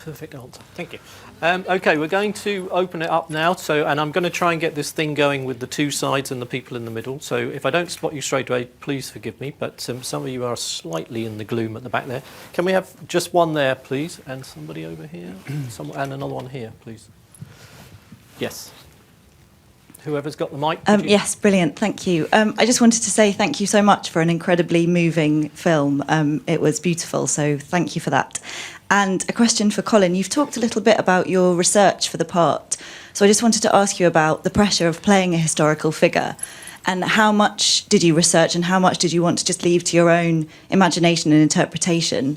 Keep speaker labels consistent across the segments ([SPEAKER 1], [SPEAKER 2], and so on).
[SPEAKER 1] Perfect answer. Thank you. Okay, we're going to open it up now. And I'm going to try and get this thing going with the two sides and the people in the middle. So if I don't spot you straight away, please forgive me. But some of you are slightly in the gloom at the back there. Can we have just one there, please, and somebody over here, and another one here, please? Yes. Whoever's got the mic.
[SPEAKER 2] Yes, brilliant. Thank you. I just wanted to say thank you so much for an incredibly moving film. It was beautiful, so thank you for that. And a question for Colin. You've talked a little bit about your research for the part. So I just wanted to ask you about the pressure of playing a historical figure, and how much did you research and how much did you want to just leave to your own imagination and interpretation?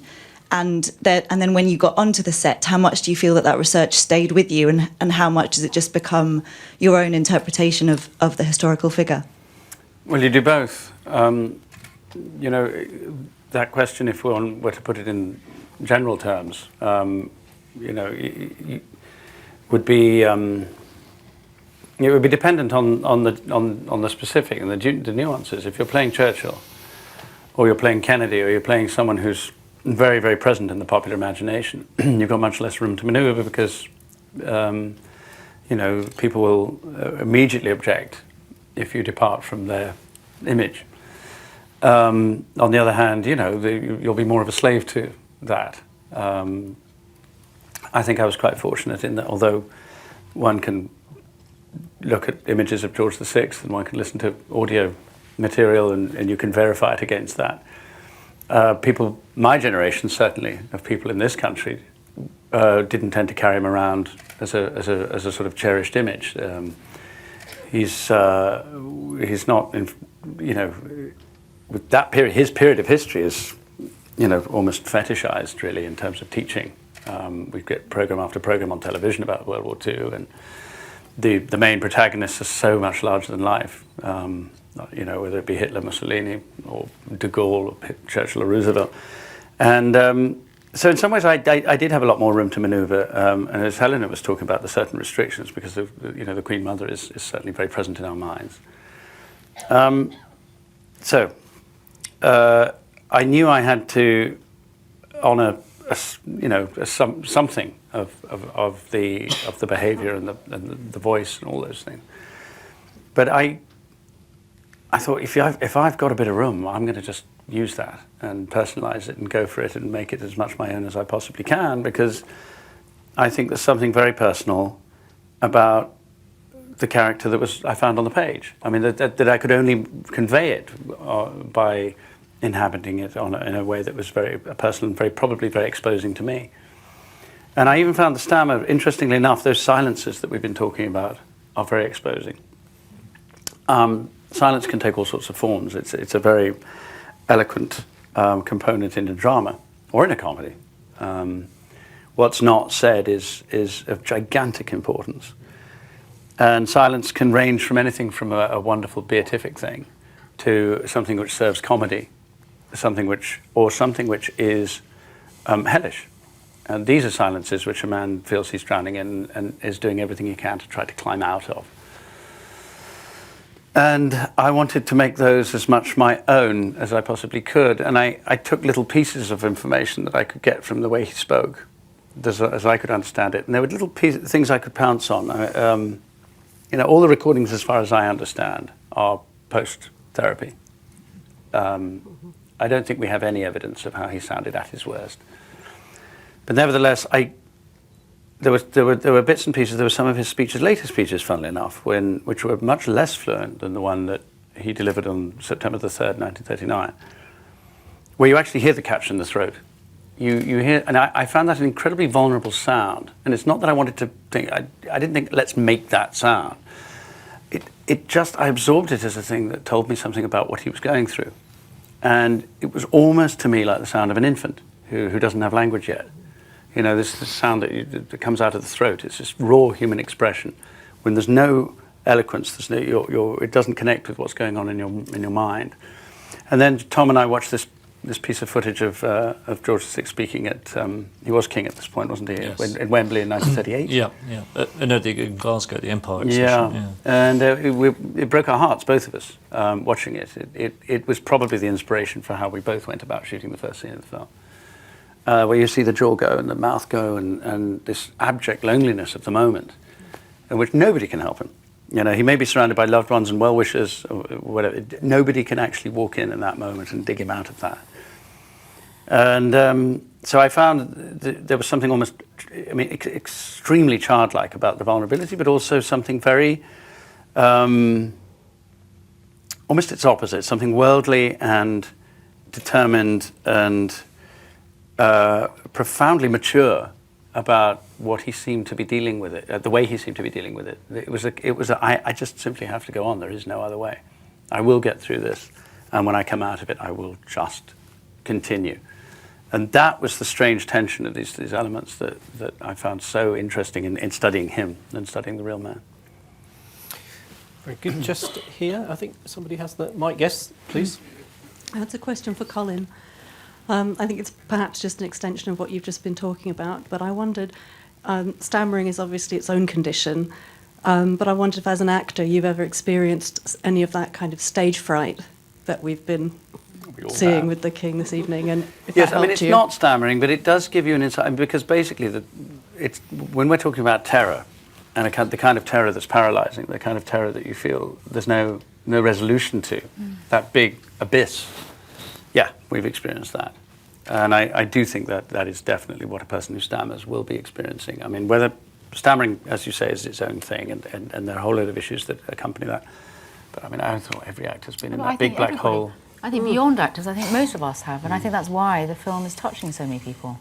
[SPEAKER 2] And then when you got onto the set, how much do you feel that research stayed with you, and how much does it just become your own interpretation of the historical figure?
[SPEAKER 3] Well, you do both. You know, that question, if one were to put it in general terms, you know, would be it would be dependent on the specific and the nuances. If you're playing Churchill, or you're playing Kennedy, or you're playing someone who's very, very present in the popular imagination, you've got much less room to manoeuvre because, you know, people will immediately object if you depart from their image. On the other hand, you know, you'll be more of a slave to that. I think I was quite fortunate in that, although one can look at images of George VI and one can listen to audio material and you can verify it against that. People, my generation certainly, of people in this country, didn't tend to carry him around as a sort of cherished image. He's not, you know, with that period, his period of history is, you know, almost fetishized really in terms of teaching. We get program after program on television about World War II, and the main protagonists are so much larger than life. You know, whether it be Hitler, Mussolini, or de Gaulle, or Churchill, or Roosevelt. And so in some ways I did have a lot more room to maneuver. And as Helena was talking about, the certain restrictions, because you know, the Queen Mother is certainly very present in our minds. I knew I had to honour, you know, something of the behaviour and the voice and all those things. But I thought, if I've got a bit of room, I'm going to just use that and personalise it and go for it and make it as much my own as I possibly can, because I think there's something very personal about the character that I found on the page. I mean, that I could only convey it by inhabiting it in a way that was very personal and very probably very exposing to me. And I even found the stammer, interestingly enough, those silences that we've been talking about are very exposing. Silence can take all sorts of forms. It's a very eloquent component in a drama or in a comedy. What's not said is of gigantic importance. And silence can range from anything from a wonderful beatific thing to something which serves comedy, something which is hellish. And these are silences which a man feels he's drowning in and is doing everything he can to try to climb out of. And I wanted to make those as much my own as I possibly could. And I took little pieces of information that I could get from the way he spoke, as I could understand it. And there were little things I could pounce on. You know, all the recordings, as far as I understand, are post-therapy. I don't think we have any evidence of how he sounded at his worst. But nevertheless, there were bits and pieces. There were some of his speeches, later speeches, funnily enough, which were much less fluent than the one that he delivered on September the 3rd, 1939, where you actually hear the catch in the throat. You hear, and I found that an incredibly vulnerable sound. And it's not that I wanted to think. I didn't think, let's make that sound. I absorbed it as a thing that told me something about what he was going through. And it was almost to me like the sound of an infant who doesn't have language yet. You know, this sound that comes out of the throat. It's just raw human expression. When there's no eloquence, it doesn't connect with what's going on in your mind. And then Tom and I watched this piece of footage of George VI speaking at. He was king at this point, wasn't he?
[SPEAKER 4] Yes.
[SPEAKER 3] In Wembley in 1938.
[SPEAKER 4] Yeah. No, in Glasgow, the Empire.
[SPEAKER 3] Yeah. And it broke our hearts, both of us, watching it. It was probably the inspiration for how we both went about shooting the first scene of the film. where you see the jaw go and the mouth go, and this abject loneliness of the moment, in which nobody can help him. You know, he may be surrounded by loved ones and well-wishers, or whatever. Nobody can actually walk in that moment and dig him out of that. And so I found there was something almost, I mean, extremely childlike about the vulnerability, but also something very, almost its opposite, something worldly and determined and profoundly mature about what he seemed to be dealing with it, the way he seemed to be dealing with it. I just simply have to go on. There is no other way. I will get through this, and when I come out of it, I will just continue. And that was the strange tension of these elements that I found so interesting in studying him and studying the real man.
[SPEAKER 1] Very good. Just here, I think somebody has the mic. Yes, please.
[SPEAKER 5] That's a question for Colin. I think it's perhaps just an extension of what you've just been talking about, but I wondered, stammering is obviously its own condition, but I wondered if as an actor you've ever experienced any of that kind of stage fright that we've been seeing with the King this evening, and if
[SPEAKER 3] yes,
[SPEAKER 5] that
[SPEAKER 3] I mean,
[SPEAKER 5] helped
[SPEAKER 3] it's not stammering, but it does give you an insight, because basically when we're talking about terror, and the kind of terror that's paralyzing, the kind of terror that you feel there's no resolution to, that big abyss, yeah, we've experienced that. And I do think that is definitely what a person who stammers will be experiencing. I mean, whether stammering, as you say, is its own thing, and there are a whole lot of issues that accompany that. But I mean, I thought every actor's been in that big black hole.
[SPEAKER 6] I think beyond actors, I think most of us have, and I think that's why the film is touching so many people.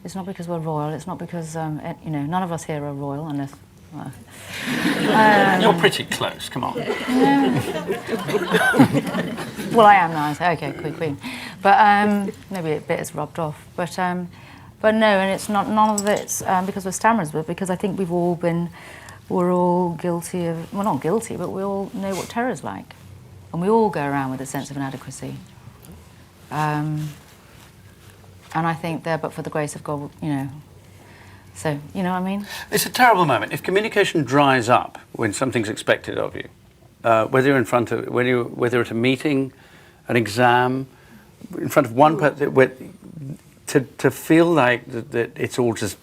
[SPEAKER 6] It's not because we're royal, it's not because, you know, none of us here are royal, unless...
[SPEAKER 3] You're pretty close, come on.
[SPEAKER 6] Well, I am now, so okay, queen. But maybe a bit is rubbed off. But no, and it's not, none of it's because we're stammerers, but because I think we're all guilty of, well, not guilty, but we all know what terror's like. And we all go around with a sense of inadequacy. And I think there, but for the grace of God, you know, so, you know what I mean?
[SPEAKER 3] It's a terrible moment. If communication dries up when something's expected of you, whether you're whether at a meeting, an exam, in front of one person, to feel like that it's all just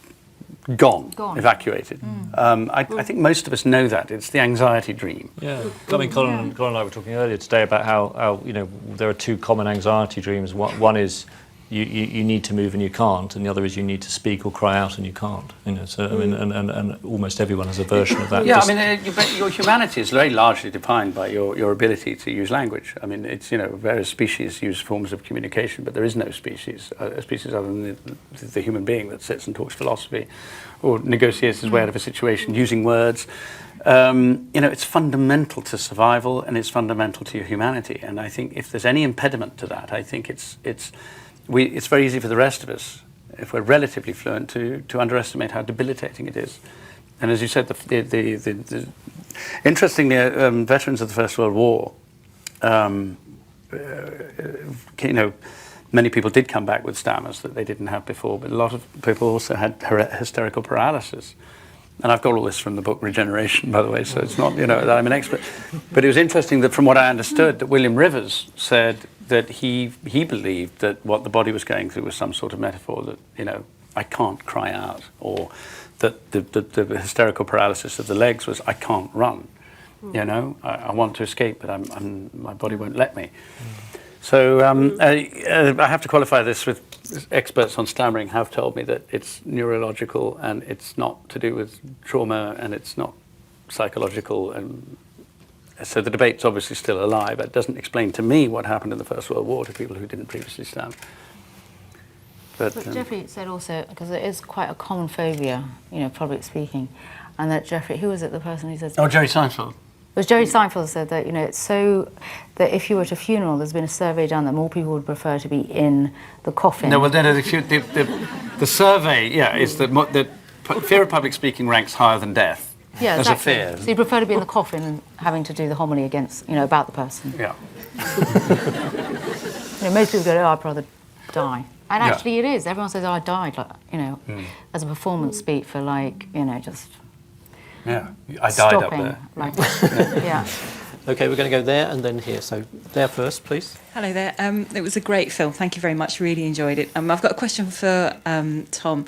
[SPEAKER 3] gone. Evacuated. I think most of us know that. It's the anxiety dream.
[SPEAKER 4] Yeah. I mean, Colin and I were talking earlier today about how you know, there are two common anxiety dreams. One is you need to move and you can't, and the other is you need to speak or cry out and you can't. You know, so I mean, and almost everyone has a version of that.
[SPEAKER 3] Yeah, I mean, your humanity is very largely defined by your ability to use language. I mean, it's, you know, various species use forms of communication, but there is no species, a species other than the human being that sits and talks philosophy or negotiates his way out of a situation using words. You know, it's fundamental to survival and it's fundamental to your humanity. And I think if there's any impediment to that, I think it's very easy for the rest of us, if we're relatively fluent, to underestimate how debilitating it is. And as you said, interestingly, veterans of the First World War, you know, many people did come back with stammers that they didn't have before, but a lot of people also had hysterical paralysis. And I've got all this from the book Regeneration, by the way, so it's not, you know, that I'm an expert. But it was interesting that from what I understood, that William Rivers said that he believed that what the body was going through was some sort of metaphor, that, you know, I can't cry out, or that the hysterical paralysis of the legs was I can't run, you know, I want to escape, but my body won't let me. So I have to qualify this with experts on stammering have told me that it's neurological and it's not to do with trauma and it's not psychological, and so the debate's obviously still alive. It doesn't explain to me what happened in the First World War to people who didn't previously stam.
[SPEAKER 6] But Geoffrey said also, because it is quite a common phobia, you know, public speaking, and that Geoffrey, who was it, the person who said...
[SPEAKER 3] Oh, Jerry Seinfeld.
[SPEAKER 6] It was Jerry Seinfeld said that, you know, it's so that if you were at a funeral, there's been a survey done that more people would prefer to be in the coffin.
[SPEAKER 3] No, well, the survey, yeah, is that fear of public speaking ranks higher than death.
[SPEAKER 6] Yeah,
[SPEAKER 3] as
[SPEAKER 6] exactly.
[SPEAKER 3] a fear.
[SPEAKER 6] So you prefer to be in the coffin and having to do the homily against, you know, about the person.
[SPEAKER 3] Yeah.
[SPEAKER 6] You know, most people go, oh, I'd rather die. And actually it is. Everyone says, oh, I died, like, you know, as a performance speak for, like, you know, just...
[SPEAKER 3] Yeah, I died up there.
[SPEAKER 6] Like, yeah.
[SPEAKER 1] Okay, we're going to go there and then here. So there first, please.
[SPEAKER 7] Hello there. It was a great film. Thank you very much. Really enjoyed it. I've got a question for Tom.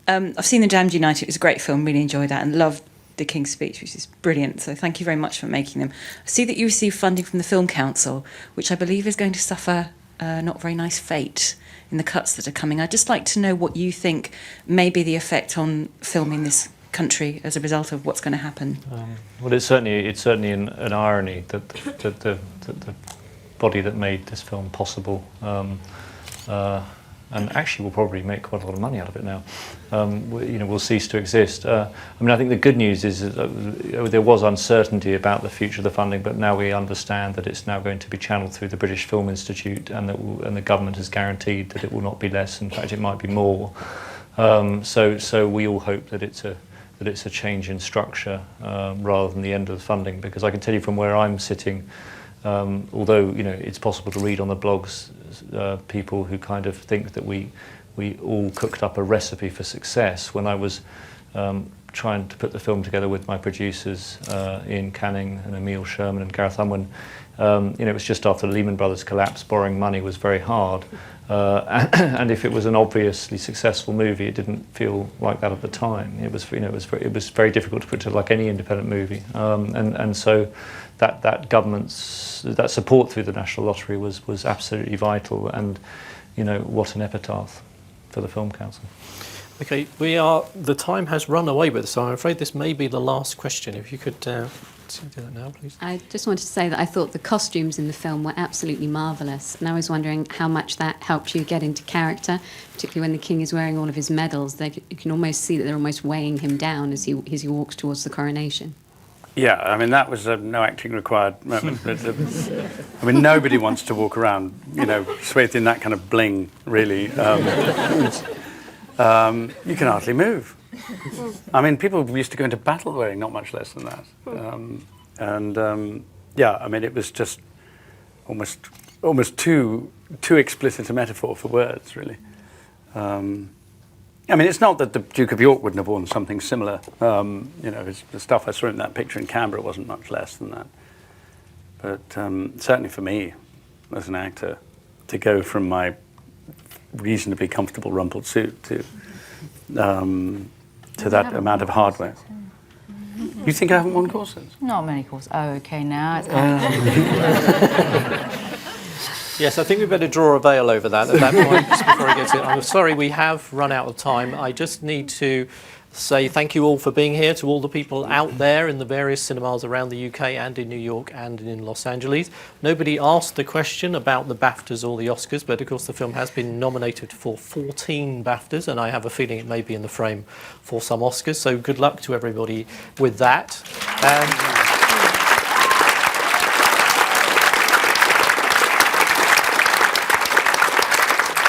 [SPEAKER 7] I've seen The Damned United. It was a great film. Really enjoyed that and loved The King's Speech, which is brilliant. So thank you very much for making them. I see that you received funding from the Film Council, which I believe is going to suffer not very nice fate in the cuts that are coming. I'd just like to know what you think may be the effect on film in this country as a result of what's going to happen.
[SPEAKER 4] Well, it's certainly an irony that the body that made this film possible, and actually will probably make quite a lot of money out of it now, will cease to exist. I mean, I think the good news is that there was uncertainty about the future of the funding, but now we understand that it's now going to be channeled through the British Film Institute, and the government has guaranteed that it will not be less. In fact, it might be more. So we all hope that it's a change in structure rather than the end of the funding, because I can tell you from where I'm sitting, although it's possible to read on the blogs people who kind of think that we all cooked up a recipe for success. When I was trying to put the film together with my producers, Ian Canning and Emile Sherman and Gareth Unwin, it was just after the Lehman Brothers collapse. Borrowing money was very hard. And if it was an obviously successful movie, it didn't feel like that at the time. It was very difficult to put to like any independent movie, and so that support through the National Lottery was absolutely vital. And what an epitaph for the Film Council.
[SPEAKER 1] Okay, the time has run away with us, so I'm afraid this may be the last question. If you could do that now, please.
[SPEAKER 8] I just wanted to say that I thought the costumes in the film were absolutely marvellous, and I was wondering how much that helped you get into character, particularly when the King is wearing all of his medals. You can almost see that they're almost weighing him down as he walks towards the coronation.
[SPEAKER 3] Yeah, I mean, that was a no acting required moment. I mean, nobody wants to walk around, swathed in that kind of bling, really. You can hardly move. I mean, people used to go into battle wearing not much less than that. Yeah, I mean, it was just almost too explicit a metaphor for words, really. I mean, it's not that the Duke of York wouldn't have worn something similar. The stuff I saw in that picture in Canberra wasn't much less than that. But certainly for me, as an actor, to go from my reasonably comfortable rumpled suit to that amount of hardware. You think I haven't worn corsets?
[SPEAKER 6] Not many corsets. Oh, okay, now it's
[SPEAKER 1] Yes, I think we better draw a veil over that at that point just before it gets in. I'm sorry, we have run out of time. I just need to say thank you all for being here, to all the people out there in the various cinemas around the UK and in New York and in Los Angeles. Nobody asked the question about the BAFTAs or the Oscars, but of course the film has been nominated for 14 BAFTAs, and I have a feeling it may be in the frame for some Oscars, so good luck to everybody with that.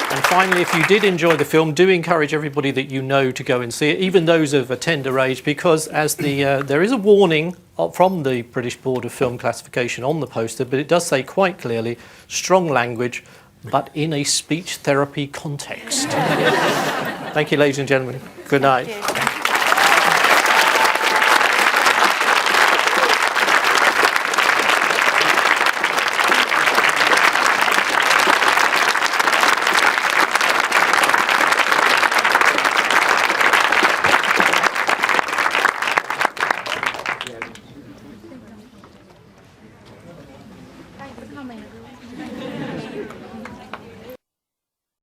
[SPEAKER 1] And finally, if you did enjoy the film, do encourage everybody that you know to go and see it, even those of a tender age, because as there is a warning from the British Board of Film Classification on the poster, but it does say quite clearly, strong language, but in a speech therapy context. Thank you, ladies and gentlemen. Good night.